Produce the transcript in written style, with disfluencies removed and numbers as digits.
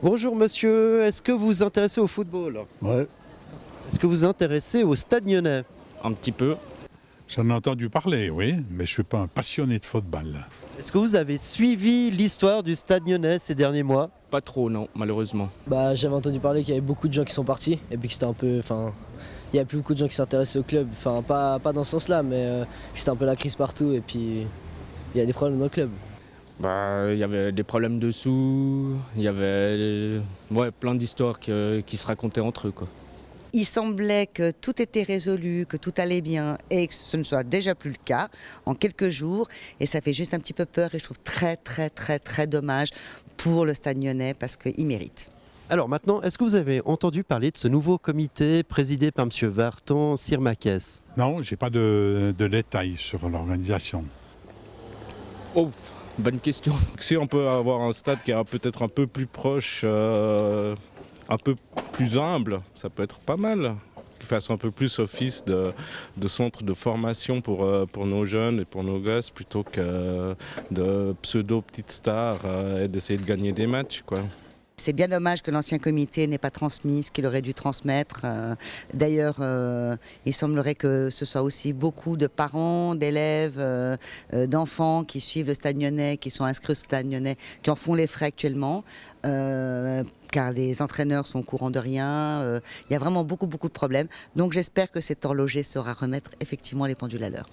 Bonjour monsieur, est-ce que vous vous intéressez au football? Ouais, Est-ce que vous vous intéressez au Stade Lyonnais? Un petit peu. j'en ai entendu parler, oui, mais je ne suis pas un passionné de football. Est-ce que vous avez suivi l'histoire du Stade Lyonnais ces derniers mois? Pas trop, non, malheureusement. J'avais entendu parler qu'il y avait beaucoup de gens qui sont partis et puis que c'était un peu, il y a plus beaucoup de gens qui s'intéressaient au club, pas dans ce sens-là, mais que c'était un peu la crise partout et puis il y a des problèmes dans le club. Il y avait des problèmes de sous, il y avait plein d'histoires qui se racontaient entre eux, quoi. Il semblait que tout était résolu, que tout allait bien et que ce ne soit déjà plus le cas en quelques jours. Et ça fait juste un petit peu peur et je trouve très dommage pour le Stade Lyonnais parce qu'il mérite. Alors maintenant, est-ce que vous avez entendu parler de ce nouveau comité présidé par M. Vartan Sirmakes? Non, j'ai pas de détails sur l'organisation. Oh, bonne question. Si on peut avoir un stade qui est peut-être un peu plus proche, un peu plus humble, ça peut être pas mal. Qui fasse un peu plus office de centre de formation pour nos jeunes et pour nos gosses plutôt que de pseudo petites stars et d'essayer de gagner des matchs, quoi. C'est bien dommage que l'ancien comité n'ait pas transmis ce qu'il aurait dû transmettre. D'ailleurs, il semblerait que ce soit aussi beaucoup de parents, d'élèves, d'enfants qui suivent le Stade Lyonnais, qui sont inscrits au Stade Lyonnais, qui en font les frais actuellement, car les entraîneurs sont au courant de rien. Il y a vraiment beaucoup de problèmes. Donc j'espère que cet horloger saura remettre effectivement les pendules à l'heure.